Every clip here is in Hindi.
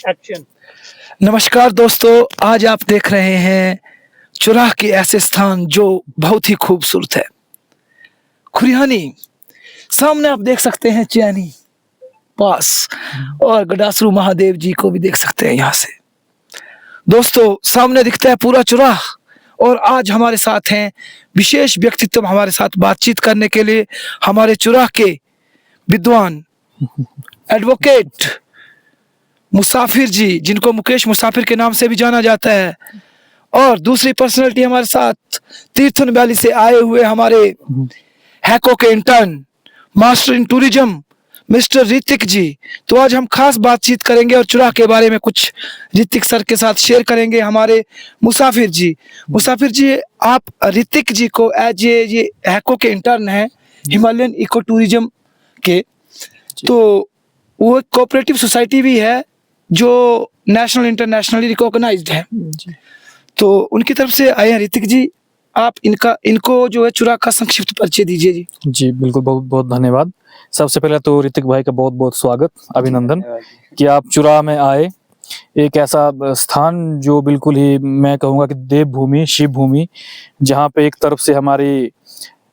एक्शन। नमस्कार दोस्तों, आज आप देख रहे हैं चुराह के ऐसे स्थान जो बहुत ही खूबसूरत है। खुरिहानी, सामने आप देख सकते हैं चैनी पास और गडासरू महादेव जी को भी देख सकते हैं यहाँ से। दोस्तों, सामने दिखता है पूरा चुराह और आज हमारे साथ हैं विशेष व्यक्तित्व हमारे साथ बातचीत करने के लिए हमारे चुराह के विद्वान एडवोकेट मुसाफिर जी, जिनको मुकेश मुसाफिर के नाम से भी जाना जाता है। और दूसरी पर्सनालिटी हमारे साथ तीर्थन वैली से आए हुए हमारे हैको के intern master in tourism mister Hrithik ji. तो आज हम खास बातचीत करेंगे और चुराह के बारे में कुछ ऋतिक सर के साथ शेयर करेंगे हमारे मुसाफिर जी। मुसाफिर जी, आप ऋतिक जी को एज ये हैको के इंटर्न हैं हिमालयन इको टूरिज्म के, तो वो एक कोऑपरेटिव सोसाइटी भी है जो नेशनल इंटरनेशनली रिकॉग्नाइज्ड है। तो उनकी तरफ से आए हैं ऋतिक जी, आप इनको जो है चुराह का संक्षिप्त परिचय दीजिए जी। जी बिल्कुल, बहुत बहुत धन्यवाद। सबसे पहले तो ऋतिक भाई का बहुत बहुत स्वागत, अभिनंदन कि आप चुराह में आए। एक ऐसा स्थान जो बिल्कुल ही मैं कहूँगा कि देवभूमि, शिव भूमि, जहाँ पे एक तरफ से हमारी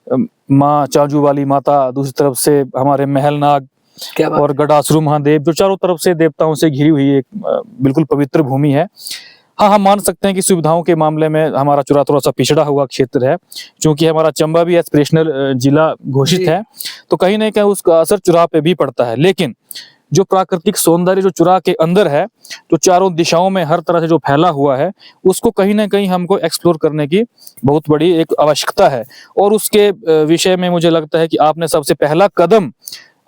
माँ चांजू वाली माता, दूसरी तरफ से हमारे महलनाग और गडासरू महादेव, जो चारों तरफ से देवताओं से घिरी हुई एक बिल्कुल पवित्र भूमि है। हाँ, हम मान सकते हैं कि सुविधाओं के मामले में हमारा चुराह थोड़ा सा पिछड़ा हुआ क्षेत्र है, क्योंकि हमारा चंबा भी एस्पिरेशनल जिला घोषित है, तो कहीं ना कहीं उसका असर चुराह पे भी पड़ता है। लेकिन जो प्राकृतिक सौंदर्य जो चुराह के अंदर है, तो चारों दिशाओं में हर तरह से जो फैला हुआ है, उसको कहीं ना कहीं हमको एक्सप्लोर करने की बहुत बड़ी एक आवश्यकता है। और उसके विषय में मुझे लगता है कि आपने सबसे पहला कदम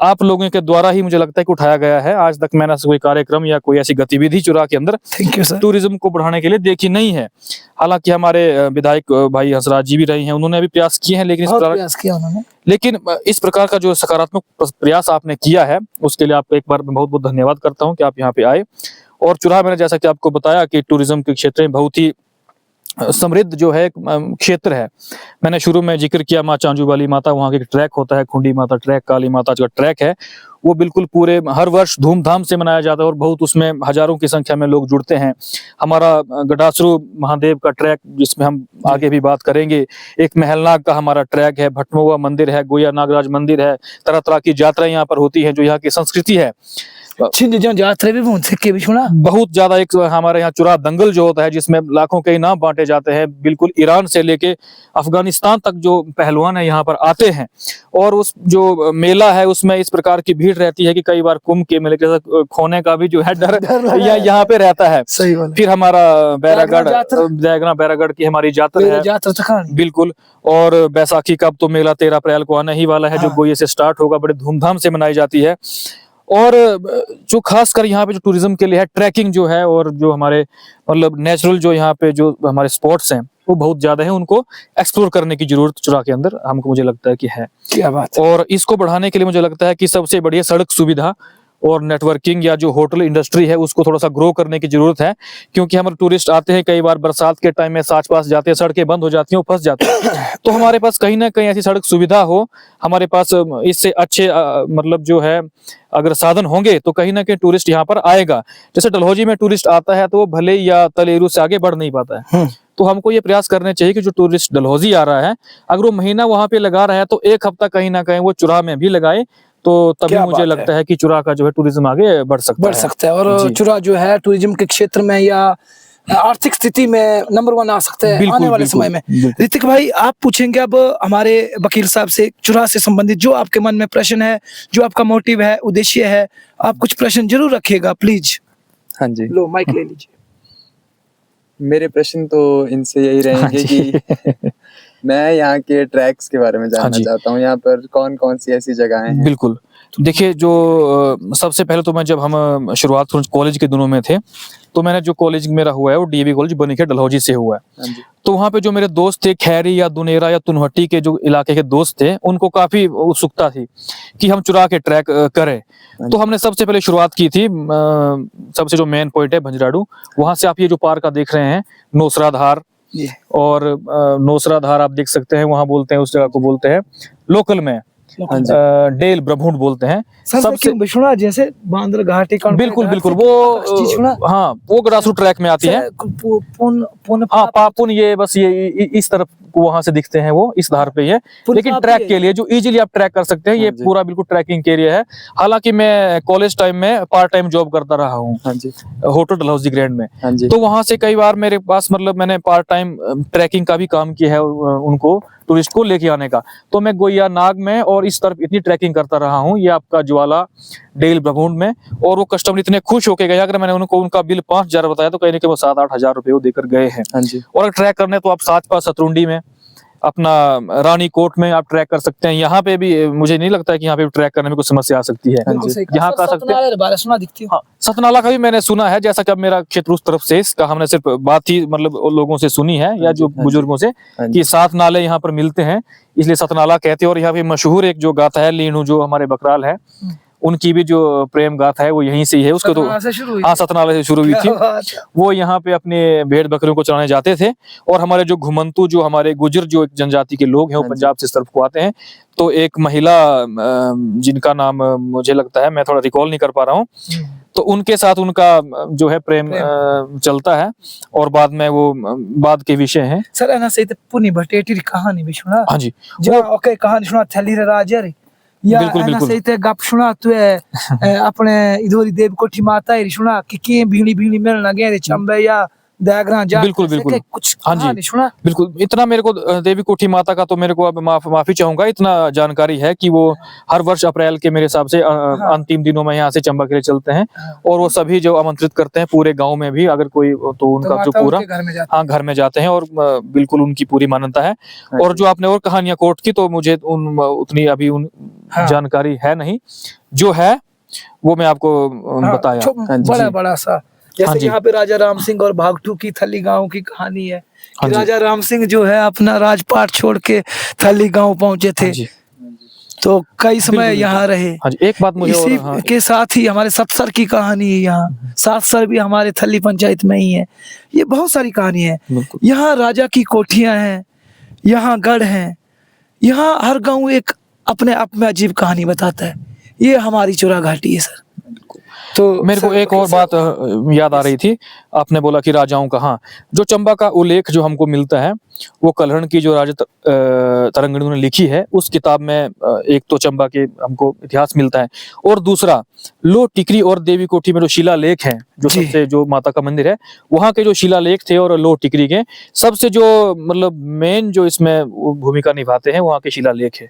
आप लोगों के द्वारा ही मुझे लगता है कि उठाया गया है। आज तक मैंने कोई कार्यक्रम या कोई ऐसी गतिविधि चुराह के अंदर टूरिज्म को बढ़ाने के लिए देखी नहीं है। हालांकि हमारे विधायक भाई हंसराज जी भी रहे हैं, उन्होंने भी प्रयास किए हैं, लेकिन इस प्रकार का जो सकारात्मक प्रयास आपने किया है, उसके लिए आपको एक बार बहुत बहुत धन्यवाद करता हूँ कि आप यहाँ पे आए। और चुराह, मैंने जैसा कि आपको बताया कि टूरिज्म के क्षेत्र में बहुत ही समृद्ध जो है क्षेत्र है। मैंने शुरू में जिक्र किया माँ चांजू वाली माता, वहाँ के ट्रैक होता है, खुंडी माता ट्रैक, काली माता का ट्रैक है, वो बिल्कुल पूरे हर वर्ष धूमधाम से मनाया जाता है और बहुत उसमें हजारों की संख्या में लोग जुड़ते हैं। हमारा गडासरू महादेव का ट्रैक, जिसमें हम आगे भी बात करेंगे, एक महलनाग का हमारा ट्रैक है, भटमुआ मंदिर है, गोया नागराज मंदिर है, तरह तरह की यात्राएं यहाँ पर होती है, जो यहाँ की संस्कृति है। बहुत ज्यादा एक हमारे यहाँ चुराह दंगल जो होता है, जिसमें लाखों के इनाम बांटे जाते हैं, बिल्कुल ईरान से लेके अफगानिस्तान तक जो पहलवान है यहाँ पर आते हैं। और उस जो मेला है उसमें इस प्रकार की भीड़ रहती है कि कई बार कुंभ के मेले के साथ खोने का भी जो है डर यहाँ पे रहता है। फिर हमारा बैरागढ़ की हमारी यात्रा है बिल्कुल। और बैसाखी का तो मेला 13 अप्रैल को आने ही वाला है, जो गोये से स्टार्ट होगा, बड़े धूमधाम से मनाई जाती है। और जो खासकर यहाँ पे जो टूरिज्म के लिए है, ट्रैकिंग जो है, और जो हमारे मतलब नेचुरल जो यहाँ पे जो हमारे स्पॉट्स हैं वो बहुत ज्यादा है, उनको एक्सप्लोर करने की जरूरत चुराह के अंदर हमको मुझे लगता है कि है। क्या बात है। और इसको बढ़ाने के लिए मुझे लगता है कि सबसे बढ़िया सड़क सुविधा और नेटवर्किंग या जो होटल इंडस्ट्री है उसको थोड़ा सा ग्रो करने की जरूरत है। क्योंकि हम टूरिस्ट आते हैं, कई बार बरसात के टाइम में साच पास जाते हैं, सड़कें बंद हो जाती हैं, फंस जाते हैं। तो हमारे पास कहीं ना कहीं ऐसी सड़क सुविधा हो, हमारे पास इससे अच्छे मतलब जो है अगर साधन होंगे, तो कहीं ना कहीं टूरिस्ट यहाँ पर आएगा। जैसे डलहौजी में टूरिस्ट आता है तो वो भले या तलेरू से आगे बढ़ नहीं पाता है, तो हमको ये प्रयास करने चाहिए कि जो टूरिस्ट डलहौजी आ रहा है, अगर वो महीना वहां पे लगा रहा है, तो एक हफ्ता कहीं ना कहीं वो चुराह में भी लगाए, तो तभी मुझे लगता है कि चुराह का जो है टूरिज्म आगे बढ़ सकता है। और चुराह जो है टूरिज्म के क्षेत्र में या आर्थिक स्थिति में नंबर 1 आ सकता है आने वाले समय में। ऋतिक भाई, आप पूछेंगे अब हमारे वकील साहब से चुराह से संबंधित जो आपके मन में प्रश्न है, जो आपका मोटिव है, उद्देश्य है, आप कुछ प्रश्न जरूर रखिएगा प्लीज। हाँ जी, लो माइक ले लीजिए। मेरे प्रश्न तो इनसे यही रहेंगे कि मैं यहाँ के ट्रैक्स के बारे में जानना चाहता हूँ। यहाँ पर कौन कौन सी ऐसी जगहें हैं? बिल्कुल, देखिए, जो सबसे पहले तो मैं जब हम शुरुआत कॉलेज के दिनों में थे, तो मैंने जो कॉलेज मेरा हुआ है वो डीएवी कॉलेज बनीखेड़ डलहौजी से हुआ है। तो वहाँ पे जो मेरे दोस्त थे, खैरी या दुनेरा या तुनहट्टी के जो इलाके के दोस्त थे, उनको काफी उत्सुकता थी कि हम चुराह के ट्रैक करें। तो हमने सबसे पहले शुरुआत की थी, सबसे जो मेन पॉइंट है भंजराडू, वहां से आप ये जो पार्क आप देख रहे हैं नौसराधार, और नौसराधार आप देख सकते हैं, वहां बोलते हैं, उस जगह को बोलते हैं लोकल में हाँ जी। डेल ब्रह्मुंड बोलते हैं। सबसे बिछुड़ा जैसे बांद्र घाटी का बिल्कुल बिल्कुल हाँ वो ग्रासरूट ट्रैक में आती है। हाँ पापुन ये बस ये इस तरफ वहां से दिखते हैं वो इस धार पे है, लेकिन ट्रैक के लिए जो इजीली आप ट्रैक कर सकते हैं ये पूरा बिल्कुल ट्रैकिंग के एरिया है। हालांकि मैं कॉलेज टाइम में पार्ट टाइम जॉब करता रहा हूँ होटल डलहौजी ग्रैंड में, तो वहां से कई बार मेरे पास मतलब मैंने पार्ट टाइम ट्रैकिंग का भी काम किया है उनको टूरिस्ट को लेके आने का। तो मैं गोया नाग में और इस तरफ इतनी ट्रैकिंग करता रहा हूँ, ये आपका ज्वाला डेल ब्रह्मुंड में, और वो कस्टमर इतने खुश होके गए। अगर मैंने उनको उनका बिल 5,000 बताया तो कहने के वो 7-8 हजार रुपये देकर गए हैं। और ट्रैक करने तो आप साथ पास सतरुंडी में अपना रानी कोट में आप ट्रैक कर सकते हैं। यहाँ पे भी मुझे नहीं लगता है कि यहाँ पे ट्रैक करने में कोई समस्या आ सकती है। यहाँ का सकते हैं। हाँ, सतनाला का भी मैंने सुना है, जैसा कि अब मेरा क्षेत्र उस तरफ से, इसका हमने सिर्फ बात ही मतलब लोगों से सुनी है या जो बुजुर्गों से कि 7 नाले यहाँ पर मिलते हैं इसलिए सतनाला कहते हैं। और यहाँ पे मशहूर एक जो गाथा है लीनू जो हमारे बकराल है उनकी भी जो प्रेम गाथा है वो यहीं से ही है। उसको तो हाँ सतनाला से शुरू हुई थी। वो यहाँ पे अपने भेड़ बकरियों को चराने जाते थे। और हमारे जो घुमंतु जो हमारे गुजर जो एक जनजाति के लोग हैं वो पंजाब से इस तरफ को आते हैं। तो एक महिला जिनका नाम मुझे लगता है, मैं थोड़ा रिकॉल नहीं कर पा रहा हूँ, तो उनके साथ उनका जो है प्रेम चलता है और बाद में वो बाद के विषय हैं। सर ना सही पुनी भटेटी कहानी भी सुना। हाँ जी जो ओके कहानी सुना थली राजर या बिल्कुल सही ते गप सुना तो अपने इधोरी देव कोठी माता ही सुना कि के भीड़ी भीड़ी मिलने लगे चंबे या दयाग्रां जा बिल्कुल बिल्कुल कुछ हाँ जी सुना बिल्कुल। इतना मेरे को देवी कोठी माता का तो मेरे को अब माफी चाहूंगा, इतना जानकारी है कि वो हर वर्ष अप्रैल के मेरे हिसाब से अंतिम दिनों में यहाँ से चंबा के लिए चलते हैं। और वो सभी जो आमंत्रित करते हैं पूरे गांव में भी अगर कोई तो उनका जो पूरा हाँ घर में जाते हैं और बिल्कुल उनकी पूरी मान्यता है। और जो आपने और कहानियां कोर्ट की तो मुझे उतनी अभी जानकारी है नहीं, जो है वो मैं आपको बताया। बड़ा सा जैसे यहाँ पे राजा राम सिंह और भागटू की थली गांव की कहानी है। राजा राम सिंह जो है अपना राजपाट छोड़ के थली गांव पहुंचे थे, तो कई समय यहाँ रहे। एक बात मुझे इसी के साथ ही हमारे सतसर की कहानी है। यहाँ सातसर भी हमारे थली पंचायत में ही है। ये बहुत सारी कहानी है। यहाँ राजा की कोठियां हैं, यहाँ गढ़ हैं, यहाँ हर गाँव एक अपने आप में अजीब कहानी बताता है। ये हमारी चुरा घाटी है सर। तो मेरे को एक और बात याद आ रही थी, आपने बोला कि राजाओं का, हाँ जो चंबा का उल्लेख जो हमको मिलता है वो कल्हण की जो राजा तरंगिणी ने लिखी है उस किताब में एक तो चंबा के हमको इतिहास मिलता है, और दूसरा लो टिकरी और देवी कोठी में जो शिलालेख हैं, जो सबसे जो माता का मंदिर है वहाँ के जो शिलालेख थे और लो टिकरी के सबसे जो मतलब मेन जो इसमें भूमिका निभाते हैं वहाँ के शिलालेख है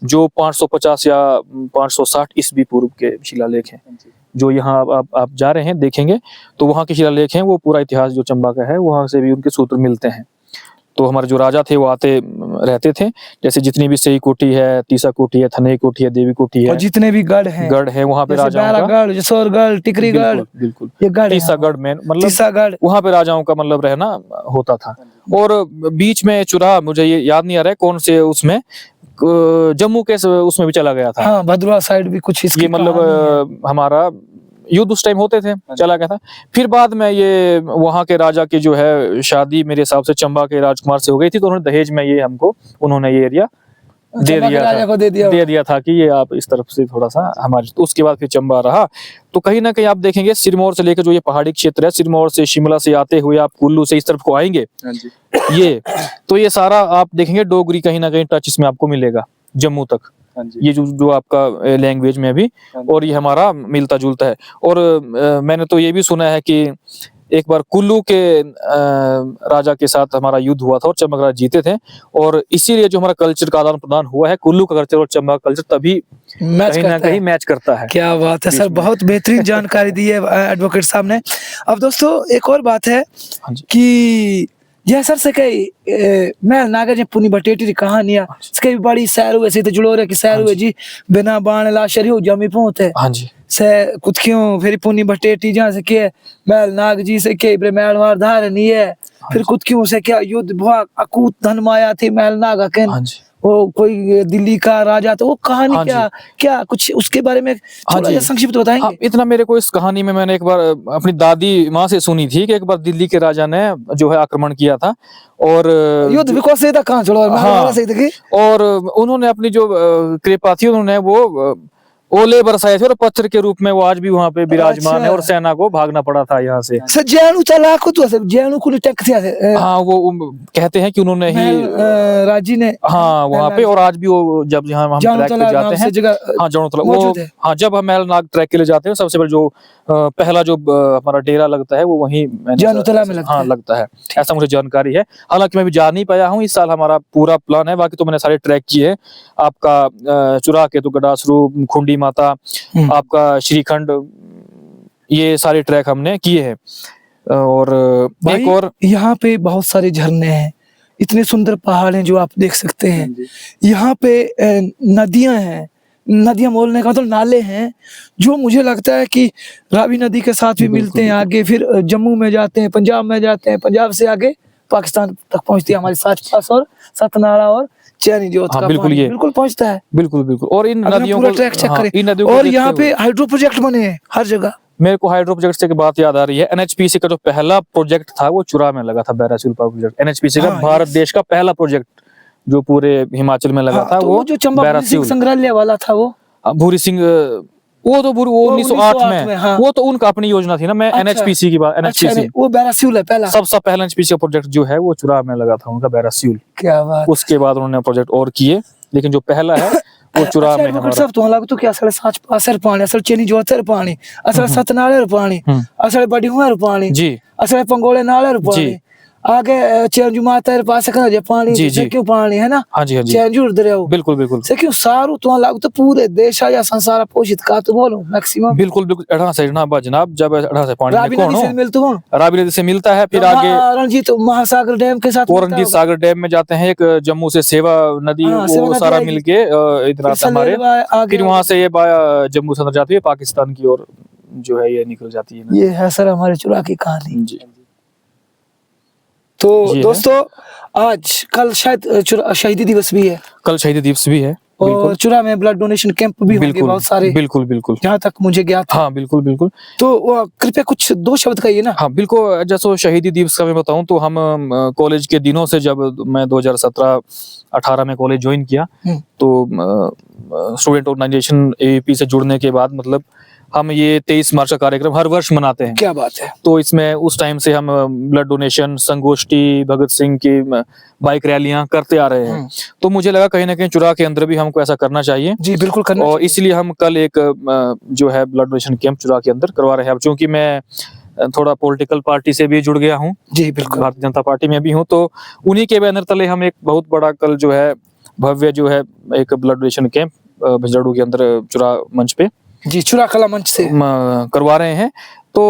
जो 550 या 560 ईस्वी पूर्व के शिलालेख हैं। जो यहाँ आप जा रहे हैं देखेंगे तो वहाँ के शिलालेख हैं, वो पूरा इतिहास जो चंबा का है वहाँ से भी उनके सूत्र मिलते हैं। तो हमारे जो राजा थे वो आते रहते थे, जैसे जितनी भी सही कोठी है, तीसा कोठी है, थनई कोठी है, देवी कोठी है, और जितने भी गढ़ है वहाँ पे राजाओं का, जसोरगढ़, टिकरीगढ़, बिल्कुल तीसागढ़ में मतलब वहाँ पे राजाओं का मतलब रहना होता था। और बीच में चुरा मुझे ये याद नहीं आ रहा है कौन से उसमें जम्मू के उसमें भी चला गया था। हाँ, भद्रवाह साइड भी कुछ इसकी ये मतलब हमारा युद्ध उस टाइम होते थे, चला गया था। फिर बाद में ये वहाँ के राजा की जो है शादी मेरे हिसाब से चंबा के राजकुमार से हो गई थी, तो उन्होंने दहेज में ये हमको उन्होंने ये एरिया दे दिया था कि ये आप इस तरफ से थोड़ा सा हमारे, तो उसके बाद फिर चंबा रहा। तो कहीं ना कहीं आप देखेंगे सिरमौर से लेकर जो ये पहाड़ी क्षेत्र है, सिरमौर से शिमला से आते हुए आप कुल्लू से इस तरफ को आएंगे ये, तो ये सारा आप देखेंगे डोगरी कहीं ना कहीं टच इसमें आपको मिलेगा जम्मू तक, ये जो आपका लैंग्वेज में भी, और ये हमारा मिलता जुलता है। और मैंने तो ये भी सुना है कि एक बार कुल्लू के राजा के साथ हमारा युद्ध हुआ था और चंबा राजा जीते थे, और इसीलिए जो हमारा कल्चर का आदान प्रदान हुआ है, कुल्लू का कल्चर और चंबा का कल्चर तभी कहीं ना कहीं मैच करता है। क्या बात है सर, बहुत बेहतरीन जानकारी दी है एडवोकेट साहब ने। अब दोस्तों एक और बात है कि यह सर से कई मैं नागर पुनी बटेटी कहानियां इसके बड़ी सैर हुए तो जुड़ो रहे कि सैर हुए जी बिना बाण ला शरीर जमी पहुंचे से कुछ क्यों फिर पुनी बटेटी जहाँ से के मैल नाग जी से के मैल मार धार नहीं है, फिर कुछ क्यों से क्या युद्ध भुआ अकूत धन माया थी मैल नाग अकेन वो कोई दिल्ली का राजा, तो वो कहानी हाँ जी। क्या क्या कुछ उसके बारे में हाँ थोड़ा जी। सा संक्षिप्त बताएंगे? हाँ, इतना मेरे को इस कहानी में मैंने एक बार अपनी दादी माँ से सुनी थी कि एक बार दिल्ली के राजा ने जो है आक्रमण किया था और युद्ध विकोश से था कहाँ छोड़ो, मैं हाँ। वाला सही था कि और उन्होंने अपनी जो कृपा थी उन्होंने वो ओले बरसाए थे और पत्थर के रूप में वो आज भी वहां पे विराजमान है और अच्छा। सेना को भागना पड़ा था यहाँ से। सर जैनु चला को तो सर जैनु को टेक थे हाँ, वो कहते हैं कि उन्होंने ही राजी ने हाँ वहाँ पे, और आज भी वो जब यहाँ हम जानू ट्रैक पे तला नाम जाते से हैं, जगह हाँ जनोतला, वो मौजूद है। हाँ जब हम मैलनाग ट्रैक के लिए जाते हैं सबसे पहले जो पहला जो हमारा डेरा लगता है वो वहीं जानूतला में लगता हाँ है। लगता है, ऐसा मुझे जानकारी है। हालांकि मैं भी जा नहीं पाया हूँ, इस साल हमारा पूरा प्लान है, बाकी तो मैंने सारे ट्रैक किए हैं। आपका चुरा केतु गडासरू, खुंडी माता, आपका श्रीखंड, ये सारे ट्रैक हमने किए हैं। और भाई, एक और यहाँ पे बहुत सारे झरने हैं, इतने सुंदर पहाड़ हैं जो आप देख सकते हैं। यहाँ पे नदियां हैं, नदियां बोलने का मतलब नाले हैं, जो मुझे लगता है कि रावी नदी के साथ भी मिलते हैं। आगे फिर जम्मू में जाते हैं, पंजाब में जाते हैं, पंजाब से आगे पाकिस्तान तक पहुंचती है हमारी साच पास और सतनाड़ा और चैनी जोत हाँ, का बिल्कुल पानी ये बिल्कुल पहुंचता है। बिल्कुल बिल्कुल। और इन अगर हम नदियों पूरा को ट्रैक चेक हाँ, करें, इन नदियों को और देखते यहाँ पे हुए हाइड्रो प्रोजेक्ट बने हैं हर जगह। मेरे को हाइड्रो प्रोजेक्ट से की बात याद आ रही है। एनएचपीसी का जो पहला प्रोजेक्ट था वो चुरा में लगा था, बैरासिल पावर प्रोजेक्ट। एनएचपीसी का हाँ, भारत देश का पहला प्रोजेक्ट जो पूरे हिमाचल में लगा हाँ, था तो वो जो चंबा भूरी सिंह बैरासिल। संग्रहालय वाला था वो भूरी सिंह वो तो वो 1908 में, हाँ। वो तो उनका अपनी योजना थी ना। मैं अच्छा। एनएचपीसी की बात, अच्छा, एनएचपीसी नहीं, वो बैरासिल है पहला। सबसे पहला एनएचपीसी का प्रोजेक्ट जो है वो चुरा में लगा था उनका, बैरासिल। क्या बात। उसके बाद उन्होंने प्रोजेक्ट और किए, लेकिन जो पहला है वो चुरा अच्छा, में एडवोकेट हमारा। साहब तो अलग तो क्या असल साच पासर पानी, असल चेनी जोतर पानी, असल सतनाड़े पानी, असल बड़ी हुआर पानी, जी असल पंगोले नाले पानी, आगे चेंजू माता पास करना जे पानी जी, से जी। क्यों पानी है ना। हाँ जी, हाँ जी, चेंजू उधर हो बिल्कुल बिल्कुल से क्यों सारू तो लागू तो पूरे देश या संसार पोषित का तो बोलो मैक्सिमम बिल्कुल बिल्कुल। अढ़ा से जनाब जनाब, जब अढ़ा से पानी रावी कौन नदी हो, से मिलते हो, रावी नदी से मिलता है, फिर आगे रणजीत महासागर डैम के साथ मिलता रंजीत होगा। सागर डैम में जाते हैं, एक जम्मू से सेवा नदी, हाँ, सेवा वो नदी सारा आएगी। मिलके इधर आता फिर हमारे, सलेलवा आगे फिर वहां से ये जम्मू से अंदर जाती है पाकिस्तान की ओर जो है ये निकल जाती है। ये है सर हमारे चुरा की कहानी। जी तो ये है। दोस्तों आज कल शायद शहीदी दिवस भी है, कल शहीद दिवस भी है, और बिल्कुल चुरा में ब्लड डोनेशन कैंप भी होंगे बिल्कुल बहुत सारे, बिल्कुल बिल्कुल। जहाँ तक मुझे ज्ञात है। हाँ बिल्कुल बिल्कुल। तो कृपया कुछ दो शब्द कहिए ना। हाँ बिल्कुल, जैसे शहीदी दिवस का मैं बताऊं तो हम कॉलेज के दिनों से, जब मैं 2017-18 में कॉलेज ज्वाइन किया, तो स्टूडेंट ऑर्गेनाइजेशन एवीपी से जुड़ने के बाद मतलब हम ये 23 मार्च का कार्यक्रम हर वर्ष मनाते हैं। क्या बात है। तो इसमें उस टाइम से हम ब्लड डोनेशन, संगोष्ठी, भगत सिंह की बाइक रैलियां करते आ रहे हैं। तो मुझे लगा कहीं ना कहीं चुरा के अंदर भी हमको ऐसा करना चाहिए। जी बिल्कुल करना और चाहिए। इसलिए हम कल एक जो है ब्लड डोनेशन कैंप चुरा के अंदर करवा रहे हैं। अब चूंकि मैं थोड़ा पॉलिटिकल पार्टी से भी जुड़ गया हूँ, जी बिल्कुल, भारतीय जनता पार्टी में भी हूँ, तो उन्हीं के बैनर तले हम एक बहुत बड़ा कल जो है भव्य जो है एक ब्लड डोनेशन कैंप भिजड़ू के अंदर चुरा मंच पे जी चुरा कला मंच से करवा रहे हैं। तो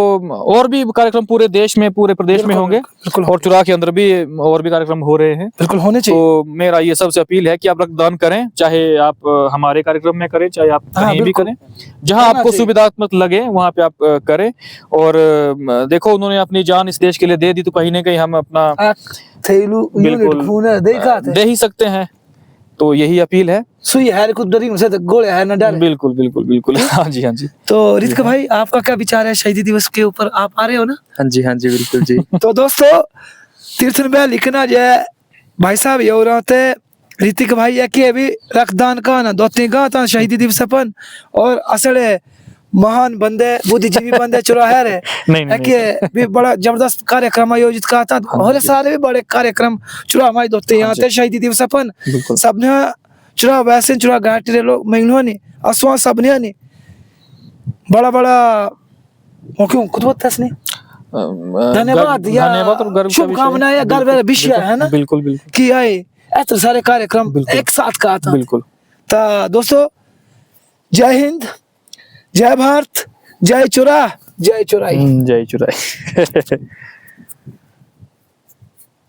और भी कार्यक्रम पूरे देश में, पूरे प्रदेश में होंगे, बिल्कुल और चुरा के अंदर भी और भी कार्यक्रम हो रहे हैं। बिल्कुल होने चाहिए। तो मेरा ये सबसे अपील है कि आप रक्तदान करें, चाहे आप हमारे कार्यक्रम में करें, चाहे आप हाँ, कहीं भी बिल्कुल। करें, जहां करना आपको चाहिए। सुविधात्मक लगे वहां पे आप करें। और देखो उन्होंने अपनी जान इस देश के लिए दे दी, तो कहीं ना कहीं हम अपना थैलू बिल्कुल यूनिट खून है देखा थे, दे ही सकते हैं। तो यही अपील है। सुई है कुछ डरी उनसे तो गोले है न डर। बिल्कुल बिल्कुल बिल्कुल। हाँ जी हाँ जी। तो रितिक भाई आपका क्या विचार है शहीदी दिवस के ऊपर, आप आ रहे हो ना? हाँ जी बिल्कुल जी। तो दोस्तों तीर्थन में लिखना जय भाई साहब ये रहते ऋतिक भाई है कि अभी रक्तदान का ना दो तीन का था शहीदी दिवस अपन, और असले महान बंदे बुद्धिजीवी बंदे चुराहे रहे नहीं है कि भी बड़ा जबरदस्त कार्यक्रम आयोजित कहा था। और सारे भी बड़े कार्यक्रम चुरा हमारे दोस्ते यहाँ थे शहीदी दिवस अपन सबने चुरा वैसे चुरा घाटी रे लोग महिला ने असवा सबने ने बड़ा बड़ा क्यों खुद नहीं धन्यवाद या धन्यवाद और गर्व का शुभकामनाएं या गर्व का विषय है ना बिल्कुल बिल्कुल कि आए ऐसे सारे कार्यक्रम एक साथ का था। बिल्कुल। तो दोस्तों जय हिंद, जय भारत, जय चुरा, जय चुराई। जय चुराई।